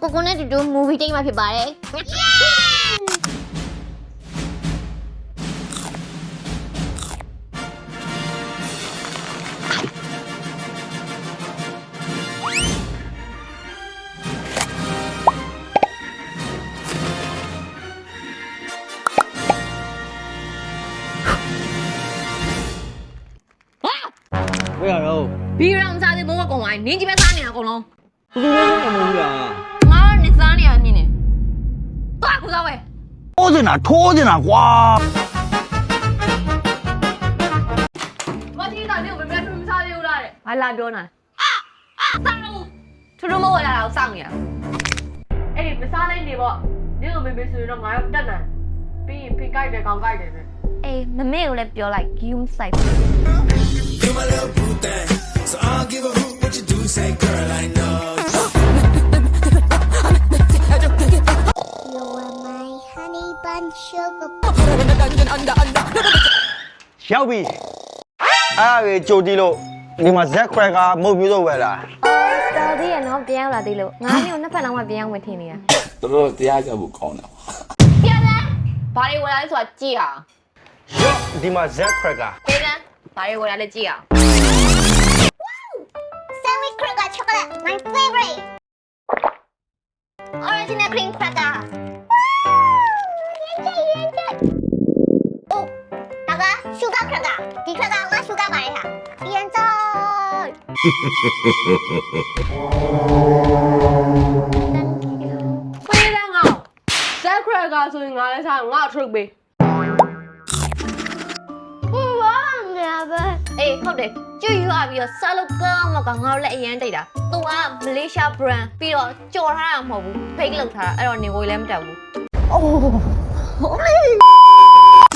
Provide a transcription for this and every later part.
ကိုကိုနဲ့တူတူ movie တိတ်မှာဖြစ်ပါတယ်ဘယ်ရတော့ ဘီရောင်စားတဲ့ဘုံကကုံဝိုင်းနင်းကြီးပဲစားနေတာအကုန်လုံး သူလည်းမဟုတ်ဘူးလား ငါတော့နေစားနေရမြင်နေသွားကူစားဝဲ ထိုးနေတာကွာ မတိတာနေကိုဘယ်မှာမစားသေးဘူးလားတဲ့ဘာလာပြောနေတာစားလို့ထူးထူးမဟုတ်လာတော့စောင့်နေရအဲ့ဒီမစားနိုင်နေပေါ့နေကိုမေမေဆိုရင်တော့ငါတက်နိုင်ပြီးရင်ဖိကြိုက်တယ်ကောင်ကြိုက်တယ်အေးမမေကိုလည်းပြောလိုက်ဂီယုံဆိုင် You're my little boo thing, so I'll give a hoot what you do. Say, girl, I know. You're my honey bun sugar. ရောက်ပြီအဲ့ဒါကြီးကြိုတီးလို့ဒီမှာ Z cracker မုတ်မျိုးတော့ပဲလား တော်သေးရနော်ပြန်ရောက်လာသေးလို့ငါးမျိုးနှစ်ဖက်လုံးမှပြန်ရောက်ဝင်ထင်နေရ တော်တရားကြဖို့ကောင်းတာ ပြန်လာဘာတွေဝယ်လာလဲဆိုတာကြည့်အောင် ရော့ဒီမှာ Z cracker ပြန်လာဘာတွေဝယ်လာလဲကြည့်အောင် Sandwich cracker chocolate, my favorite. Original cream cracker. Oh, 다가 sugar cracker. 이 cracker 가 sugar 말이야. Enjoy. ဖေးလန်းကောင်ဇက်ခရက်ကဆိုရင်ငါလည်းစားငါ့ထုတ်ပေးအေးဟုတ်တယ်ကျွတ်ရွာပြီးတော့စားလို့ကောင်းတော့ငါတို့လည်းအရင်တိတ်တာသူကမလေးရှား brand ပြီးတော့ကြော်ထားတာမဟုတ်ဘူး fake လုပ်ထားတာအဲ့တော့နေကိုလည်းမတက်ဘူး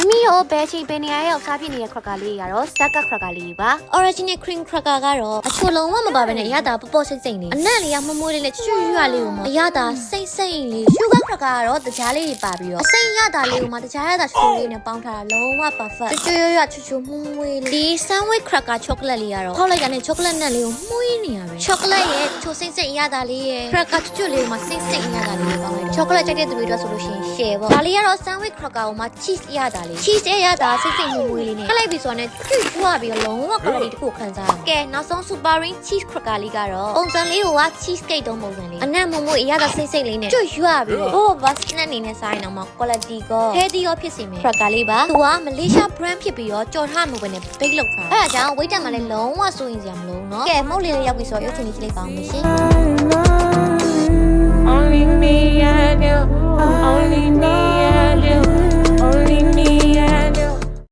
မီရောဘယ်ချီပင်နေရရောက်စားဖြစ်နေတဲ့ cracker လေးကတော့ဇက်က cracker လေးပါ original cream cracker ကတော့အချိုလုံးဝမပါဘဲနဲ့အရသာပေါ့ပေါ့စိမ့်စိမ့်လေးအနံ့လေးကမမွေးလေးနဲ့ကျွတ်ရွာလေးကိုမှအရသာစိမ့်စိမ့်လေး sugar cracker ကတော့တကြားလေးတွေပါပြီးတော့အစိမ့်ရတာလေးကိုမှတကြားရတာချိုးလေးနဲ့ပေါင်းထားတာလုံးဝ perfect ကျွတ်ရွာချွတ်ချွတ်မွေးလေးဒီ sandwich cracker chocolate လေးကတော့ဖောက်လိုက်တာနဲ့ chocolate နက်လေးကိုမှုေးနေရပဲ chocolate ရဲ့ချိုစိမ့်စိမ့်အရသာလေးရဲ့ cracker ကျွတ်ကျွတ်လေးကိုမှစိမ့်စိမ့်အရသာလေးကိုပေါင်းလိုက် chocolate ကြိုက်တဲ့သူတွေတော့ဆိုလို့ရှိရင် share ပေါ့ဒါလေးကတော့ sandwich cracker ကိုမှ cheese အရသာလေး cheese အရသာစိမ့်စိမ့်မှုေးလေးနဲ့ခလိုက်ပြီဆိုတော့ကျွတ်ရွာပြီးတော့လုံးဝ quality တစ်ခုခံစားရကဲနောက်ဆုံး super ring cheese cracker လေးကတော့ပုံစံလေးကိုက cheese cake တုံးပုံစံလေးအနံ့မမွေးအရသာစိမ့်စိမ့်လေးနဲ့ကျွတ်ရွာပြီးတော့ဘာ snack အနေနဲ့စားရင်တော့မှ quality ကော healthy ရောဖြစ်စေမယ် cracker လေးပါသူကမလေးရှား brand ဖြစ်ပြီးတော့ကြော်ထားမှုပဲနဲ့ bake လုပ်ထားအဲ့ဒါကြောင့် weight တက်မှလည်းလုံးဝစိုးရင်စရာမလိုဘူးเนาะကဲမုတ်လေးလေးရောက်ပြီဆိုတော့ရုပ်ချင်လေးကြည့်လိုက်ပါဦးမရှင်